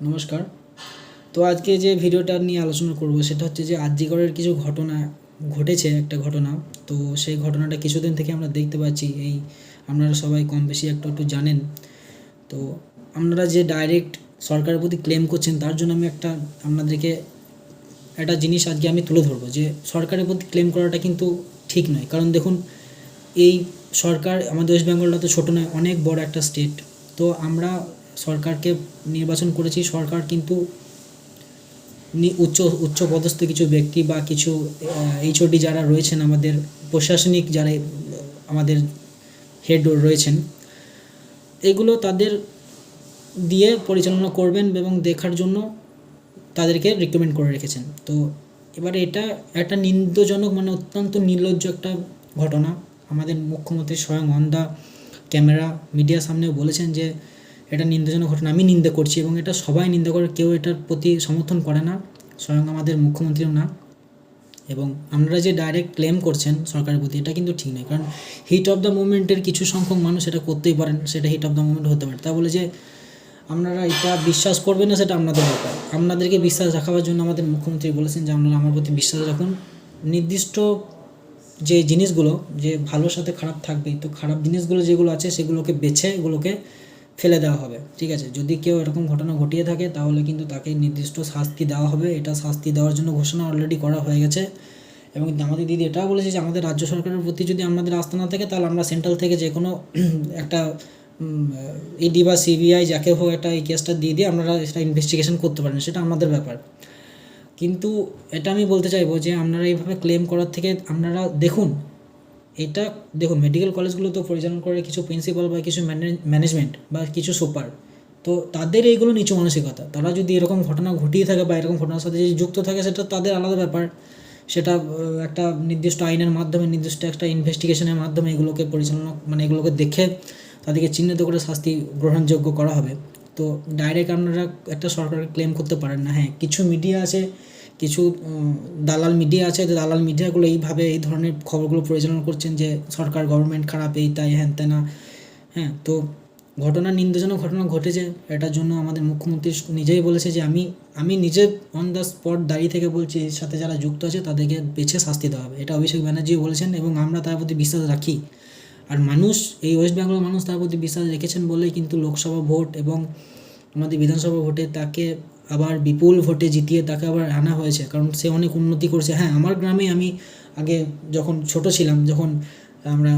নমস্কার। তো আজকে যে ভিডিওটা নিয়ে আলোচনা করব সেটা হচ্ছে যে আরজিকরের কিছু ঘটনা ঘটেছে, একটা ঘটনা। তো সেই ঘটনাটা কিছুদিন থেকে আমরা দেখতে পাচ্ছি, আপনারা সবাই কম বেশি একটু একটু জানেন। তো আপনারা যে ডাইরেক্ট সরকারের প্রতি ক্লেম করছেন, তার জন্য আমি আপনাদেরকে একটা জিনিস আজকে আমি তুলে ধরবো যে সরকারের প্রতি ক্লেম করাটা কিন্তু ঠিক নয়। কারণ দেখুন, এই সরকার, আমাদের ওয়েস্ট বেঙ্গলটা তো ছোটো নয়, অনেক বড় একটা স্টেট। তো আমরা সরকারকে নির্বাচন করেছি। সরকার কিন্তু উচ্চ উচ্চ পদস্থ কিছু ব্যক্তি বা কিছু এইচওডি যারা রয়েছেন, আমাদের প্রশাসনিক যারা আমাদের হেড রয়েছেন, এগুলো তাদের দিয়ে পরিচালনা করবেন এবং দেখার জন্য তাদেরকে রিকমেন্ড করে রেখেছেন। তো এবারে এটা একটা নিন্দজনক, অত্যন্ত নির্লজ্জ একটা ঘটনা। আমাদের মুখ্যমন্ত্রী স্বয়ং অন দ্য ক্যামেরা মিডিয়ার সামনেও বলেছেন যে এটা নিন্দাজনক ঘটনা, আমি নিন্দা করছি, এবং এটা সবাই নিন্দা করে, কেউ এটার প্রতি সমর্থন করে না, স্বয়ং আমাদের মুখ্যমন্ত্রীও না। এবং আপনারা যে ডাইরেক্ট ক্লেম করছেন সরকারের প্রতি, এটা কিন্তু ঠিক নয়। কারণ হিট অফ দ্য মুভমেন্টের কিছু সংখ্যক মানুষ এটা করতেই পারেন, সেটা হিট অফ দ্য মুভমেন্ট হতে পারে। তা বলে যে আপনারা এটা বিশ্বাস করবেন না, সেটা আপনাদের ব্যাপার। আপনাদেরকে বিশ্বাস রাখাবার জন্য আমাদের মুখ্যমন্ত্রী বলেছেন যে আপনারা আমার প্রতি বিশ্বাস রাখুন। নির্দিষ্ট যে জিনিসগুলো, যে ভালোর সাথে খারাপ থাকবেই, তো খারাপ জিনিসগুলো যেগুলো আছে সেগুলোকে বেছে এগুলোকে ফেলে দেওয়া হবে, ঠিক আছে? যদি কেউ এরকম ঘটনা ঘটিয়ে থাকে তাহলে কিন্তু তাকে নির্দিষ্ট শাস্তি দেওয়া হবে। এটা শাস্তি দেওয়ার জন্য ঘোষণা অলরেডি করা হয়ে গেছে। এবং আমাদের দিদি এটাও বলেছে যে আমাদের রাজ্য সরকারের প্রতি যদি আমাদের আস্থা না থাকে, তাহলে আমরা সেন্ট্রাল থেকে যে কোনো একটা ইডি বা সিবিআই যাকে হোক একটা এই কেসটা দিয়ে আপনারা সেটা ইনভেস্টিগেশন করতে পারেন, সেটা আমাদের ব্যাপার। কিন্তু এটা আমি বলতে চাইবো যে আপনারা এইভাবে ক্লেম করার থেকে আপনারা দেখুন, মেডিকেল কলেজগুলো তো পরিচালনা করে কিছু প্রিন্সিপাল বা কিছু ম্যানেজমেন্ট বা কিছু সুপার। তো তাদের এইগুলো নিচু মানসিকতা। তারা যদি এরকম ঘটনা ঘটিয়ে থাকে বা এরকম ঘটনার সাথে যদি যুক্ত থাকে, সেটা তাদের আলাদা ব্যাপার। সেটা একটা নির্দিষ্ট আইনের মাধ্যমে, নির্দিষ্ট একটা ইনভেস্টিগেশনের মাধ্যমে এগুলোকে পরিচালনা, এগুলোকে দেখে তাদেরকে চিহ্নিত করে শাস্তি গ্রহণযোগ্য করা হবে। তো ডাইরেক্ট আপনারা একটা সরকারকে ক্লেম করতে পারেন না। হ্যাঁ, কিছু মিডিয়া আছে, কিছু দালাল মিডিয়া আছে, যে দালাল মিডিয়াগুলো এইভাবে এই ধরনের খবরগুলো পরিচালনা করছেন যে সরকার, গভর্নমেন্ট খারাপ, এই তাই হ্যান তেনা। হ্যাঁ, তো নিন্দাজনক ঘটনা ঘটেছে। এটার জন্য আমাদের মুখ্যমন্ত্রী নিজেই বলেছে যে আমি নিজে অন দ্য স্পট দাঁড়িয়ে থেকে বলছি, এর সাথে যারা যুক্ত আছে তাদেরকে বেছে শাস্তি দেওয়া হবে। এটা অভিষেক ব্যানার্জি বলেছেন এবং আমরা তার প্রতি বিশ্বাস রাখি। আর মানুষ, এই ওয়েস্ট বেঙ্গলের মানুষ তার প্রতি বিশ্বাস রেখেছেন বলেই কিন্তু লোকসভা ভোট এবং আমাদের বিধানসভা ভোটে তাকে আবার বিপুল ভোটে জিতিয়ে তাকে আবার আনা হয়েছে। কারণ সে অনেক উন্নতি করেছে। হ্যাঁ, আমার গ্রামে আমি আগে যখন ছোট ছিলাম, যখন আমরা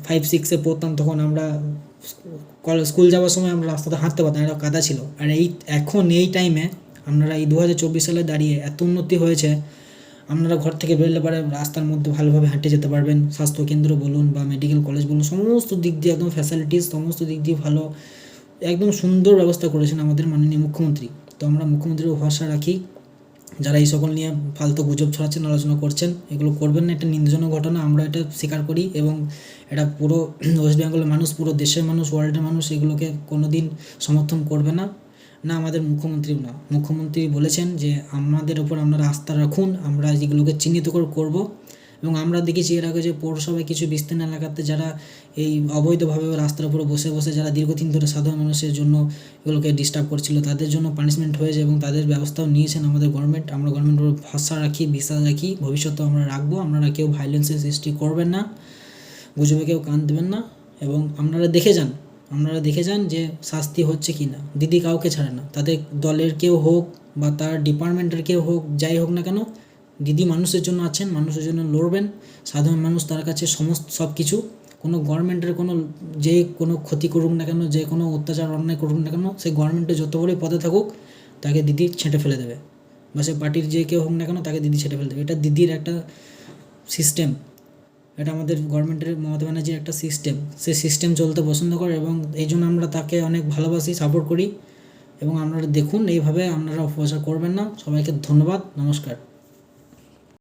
5-6-এ পড়তাম, তখন আমরা স্কুল যাওয়ার সময় আমরা রাস্তাতে হাঁটতে পারতাম, এটা কাদা ছিল। আর এখন এই টাইমে আপনারা এই 2024 সালে দাঁড়িয়ে এত উন্নতি হয়েছে, আপনারা ঘর থেকে বেরোলে পারে রাস্তার মধ্যে ভালোভাবে হেঁটে যেতে পারবেন। স্বাস্থ্যকেন্দ্র বলুন বা মেডিকেল কলেজ বলুন, সমস্ত দিক দিয়ে একদম ফ্যাসিলিটিস, সমস্ত দিক দিয়ে ভালো, একদম সুন্দর ব্যবস্থা করেছেন আমাদের মাননীয় মুখ্যমন্ত্রী। তো আমরা মুখ্যমন্ত্রীর ভরসা রাখি। যারা এই সকল নিয়ে ফালতু গুজব ছড়াচ্ছেন, আলোচনা করছেন, এগুলো করবেন না। এটা নিন্দজনক ঘটনা, আমরা এটা স্বীকার করি। এবং এটা পুরো ওয়েস্ট বেঙ্গলের মানুষ, পুরো দেশের মানুষ, ওয়ার্ল্ডের মানুষ এগুলোকে কোনো দিন সমর্থন করবে না, না আমাদের মুখ্যমন্ত্রীও না। মুখ্যমন্ত্রী বলেছেন যে আমাদের ওপর আপনারা আস্থা রাখুন, আমরা এগুলোকে চিহ্নিত করে করবো। এবং আমরা দেখেছি এর আগে যে পৌরসভায় কিছু বিস্তীর্ণ এলাকাতে যারা এই অবৈধভাবে রাস্তার উপরে বসে বসে যারা দীর্ঘদিন ধরে সাধারণ মানুষের জন্য এগুলোকে ডিস্টার্ব করছিল, তাদের জন্য পানিশমেন্ট হয়েছে এবং তাদের ব্যবস্থাও নিয়েছেন আমাদের গভর্নমেন্ট। আমরা গভর্নমেন্টের উপর ভরসা রাখি, বিশ্বাস রাখি, ভবিষ্যতেও আমরা রাখবো। আপনারা কেউ ভাইলেন্সের সৃষ্টি করবেন না, গুজবে কেউ কান দেবেন না। এবং আপনারা দেখে যান যে শাস্তি হচ্ছে কি না। দিদি কাউকে ছাড়ে না, তাদের দলের কেউ হোক বা তার ডিপার্টমেন্টের কেউ হোক, যাই হোক না কেন, দিদি মানুষের জন্য আছেন, মানুষের জন্য লড়বেন। সাধারণ মানুষ তার কাছে সব কিছু, কোনো গভর্নমেন্টের কোনো ক্ষতি করুক না কেন, যে কোনো অত্যাচার অন্যায় করুক না কেন, সে গভর্নমেন্টে যত বড়ই পদে থাকুক, তাকে দিদি ছেঁটে ফেলে দেবে। বা সে পার্টির যে কেউ হোক না কেন, তাকে দিদি ছেঁটে ফেলে দেবে। এটা দিদির একটা সিস্টেম, এটা আমাদের গভর্নমেন্টের, মমতা ব্যানার্জির একটা সিস্টেম। সে সিস্টেম চলতে পছন্দ করে এবং এই জন্য আমরা তাকে অনেক ভালোবাসি, সাপোর্ট করি। এবং আপনারা দেখুন, এইভাবে আপনারা অপপ্রচার করবেন না। সবাইকে ধন্যবাদ, নমস্কার।